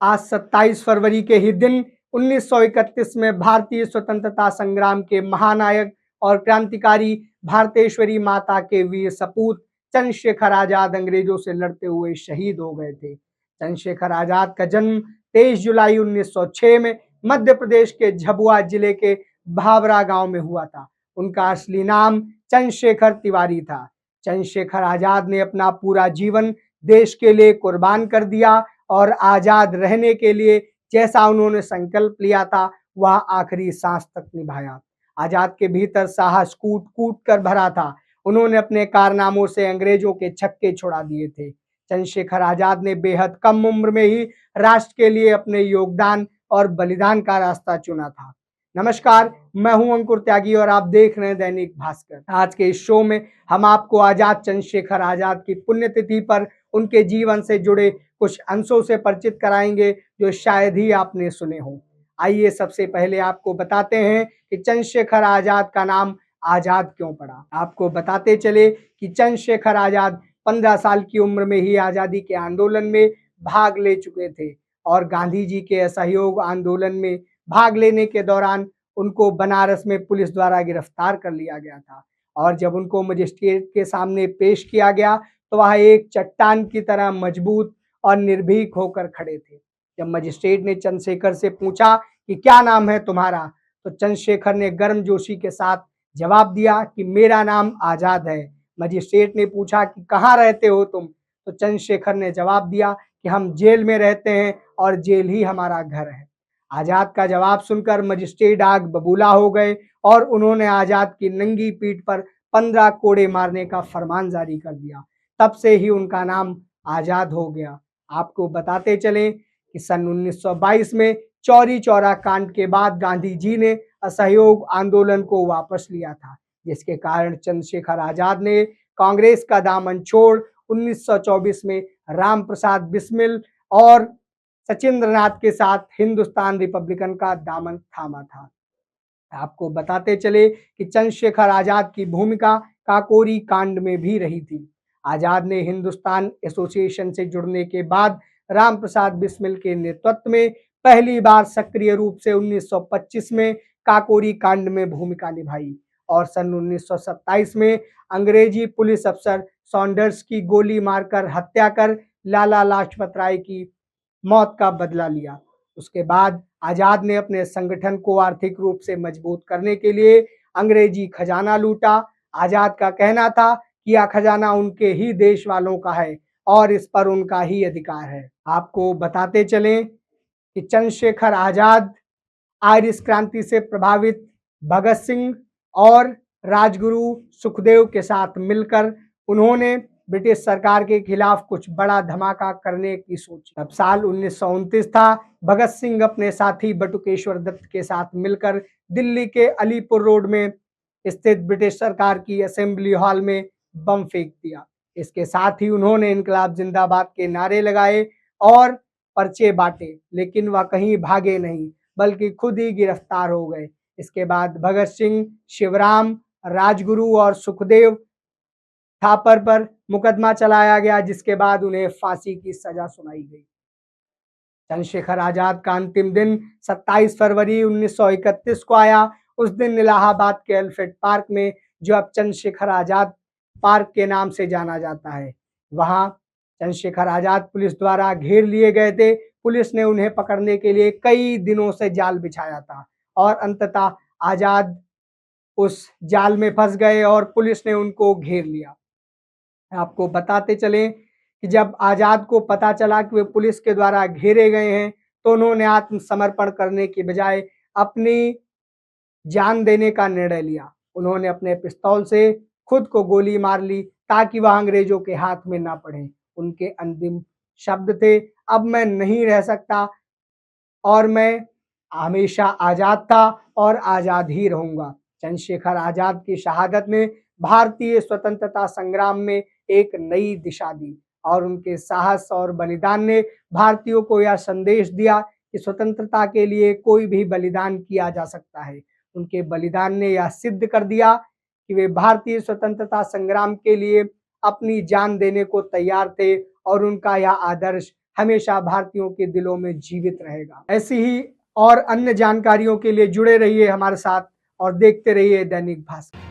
आज 27 फरवरी के ही दिन 1931 में भारतीय स्वतंत्रता संग्राम के महानायक और क्रांतिकारी भारतेश्वरी माता के वीर सपूत चंद्रशेखर आजाद अंग्रेजों से लड़ते हुए शहीद हो गए थे। चंद्रशेखर आजाद का जन्म 23 जुलाई 1906 में मध्य प्रदेश के झाबुआ जिले के भावरा गांव में हुआ था। उनका असली नाम चंद्रशेखर तिवारी था। चंद्रशेखर आजाद ने अपना पूरा जीवन देश के लिए कुर्बान कर दिया और आजाद रहने के लिए जैसा उन्होंने संकल्प लिया था वह आखिरी सांस तक निभाया। आजाद के भीतर साहस कूट कूट कर भरा था। उन्होंने अपने कारनामों से अंग्रेजों के छक्के छुड़ा दिए थे। चंद्रशेखर आजाद ने बेहद कम उम्र में ही राष्ट्र के लिए अपने योगदान और बलिदान का रास्ता चुना था। नमस्कार, मैं हूं अंकुर त्यागी और आप देख रहे हैं दैनिक भास्कर। आज के इस शो में हम आपको आजाद चंद्रशेखर आजाद की पुण्यतिथि पर उनके जीवन से जुड़े कुछ अंशों से परिचित कराएंगे जो शायद ही आपने सुने हों। आइए सबसे पहले आपको बताते हैं कि चंद्रशेखर आजाद का नाम आजाद क्यों पड़ा। आपको बताते चले कि चंद्रशेखर आजाद 15 साल की उम्र में ही आजादी के आंदोलन में भाग ले चुके थे और गांधी जी के असहयोग आंदोलन में भाग लेने के दौरान उनको बनारस में पुलिस द्वारा गिरफ्तार कर लिया गया था और जब उनको मजिस्ट्रेट के सामने पेश किया गया तो वह एक चट्टान की तरह मजबूत और निर्भीक होकर खड़े थे। जब मजिस्ट्रेट ने चंद्रशेखर से पूछा कि क्या नाम है तुम्हारा, तो चंद्रशेखर ने गर्मजोशी के साथ जवाब दिया कि मेरा नाम आजाद है। मजिस्ट्रेट ने पूछा कि कहाँ रहते हो तुम, तो चंद्रशेखर ने जवाब दिया कि हम जेल में रहते हैं और जेल ही हमारा घर है। आजाद का जवाब सुनकर मजिस्ट्रेट आग बबूला हो गए और उन्होंने आजाद की नंगी पीठ पर 15 कोड़े मारने का फरमान जारी कर दिया। तब से ही उनका नाम आजाद हो गया। आपको बताते चलें कि सन 1922 में चौरी चौरा कांड के बाद गांधी जी ने असहयोग आंदोलन को वापस लिया था, जिसके कारण चंद्रशेखर आजाद ने कांग्रेस का दामन छोड़ 1924 में राम प्रसाद बिस्मिल और सचिंद्र नाथ के साथ हिंदुस्तान रिपब्लिकन का दामन थामा था। आपको बताते चले कि चंद्रशेखर आजाद की भूमिका काकोरी कांड में भी रही थी। आजाद ने हिंदुस्तान एसोसिएशन से जुड़ने के बाद राम प्रसाद बिस्मिल के नेतृत्व में पहली बार सक्रिय रूप से 1925 में काकोरी कांड में भूमिका निभाई और सन 1927 में अंग्रेजी पुलिस अफसर सॉन्डर्स की गोली मारकर हत्या कर लाला लाजपत राय की मौत का बदला लिया। उसके बाद आजाद ने अपने संगठन को आर्थिक रूप से मजबूत करने के लिए अंग्रेजी खजाना लूटा। आजाद का कहना था कि यह खजाना उनके ही देश वालों का है और इस पर उनका ही अधिकार है। आपको बताते चलें कि चंद्रशेखर आजाद आर्य क्रांति से प्रभावित भगत सिंह और राजगुरु सुखदेव के साथ मिलकर उन्होंने ब्रिटिश सरकार के खिलाफ कुछ बड़ा धमाका करने की सोची। तब साल 1929 था। भगत सिंह अपने साथी बटुकेश्वर दत्त के साथ मिलकर दिल्ली के अलीपुर रोड में स्थित ब्रिटिश सरकार की असेंबली हॉल में बम फेंक दिया। इसके साथ ही उन्होंने इनकलाब जिंदाबाद के नारे लगाए और पर्चे बांटे, लेकिन वह कहीं भागे नहीं बल्कि खुद ही गिरफ्तार हो गए। इसके बाद भगत सिंह, शिवराम, राजगुरु और सुखदेव थापर पर मुकदमा चलाया गया, जिसके बाद उन्हें फांसी की सजा सुनाई गई। चंद्रशेखर आजाद का अंतिम दिन 27 फरवरी 1931 को आया। उस दिन इलाहाबाद के एलिफेंट पार्क में, जो अब चंद्रशेखर आजाद पार्क के नाम से जाना जाता है, वहां चंद्रशेखर आजाद पुलिस द्वारा घेर लिए गए थे। पुलिस ने उन्हें पकड़ने के लिए कई दिनों से जाल बिछाया था और अंततः आजाद उस जाल में फंस गए और पुलिस ने उनको घेर लिया। आपको बताते चलें कि जब आजाद को पता चला कि वे पुलिस के द्वारा घेरे गए हैं, तो उन्होंने आत्मसमर्पण करने की बजाय अपनी जान देने का निर्णय लिया। उन्होंने अपने पिस्तौल से खुद को गोली मार ली ताकि वह अंग्रेजों के हाथ में ना पड़े। उनके अंतिम शब्द थे, अब मैं नहीं रह सकता और मैं हमेशा आजाद था और आजाद ही रहूंगा। चंद्रशेखर आजाद की शहादत ने भारतीय स्वतंत्रता संग्राम में एक नई दिशा दी और उनके साहस और बलिदान ने भारतीयों को यह संदेश दिया कि स्वतंत्रता के लिए कोई भी बलिदान किया जा सकता है। उनके बलिदान ने यह सिद्ध कर दिया कि वे भारतीय स्वतंत्रता संग्राम के लिए अपनी जान देने को तैयार थे और उनका यह आदर्श हमेशा भारतीयों के दिलों में जीवित रहेगा। ऐसी ही और अन्य जानकारियों के लिए जुड़े रहिए हमारे साथ और देखते रहिए दैनिक भास्कर।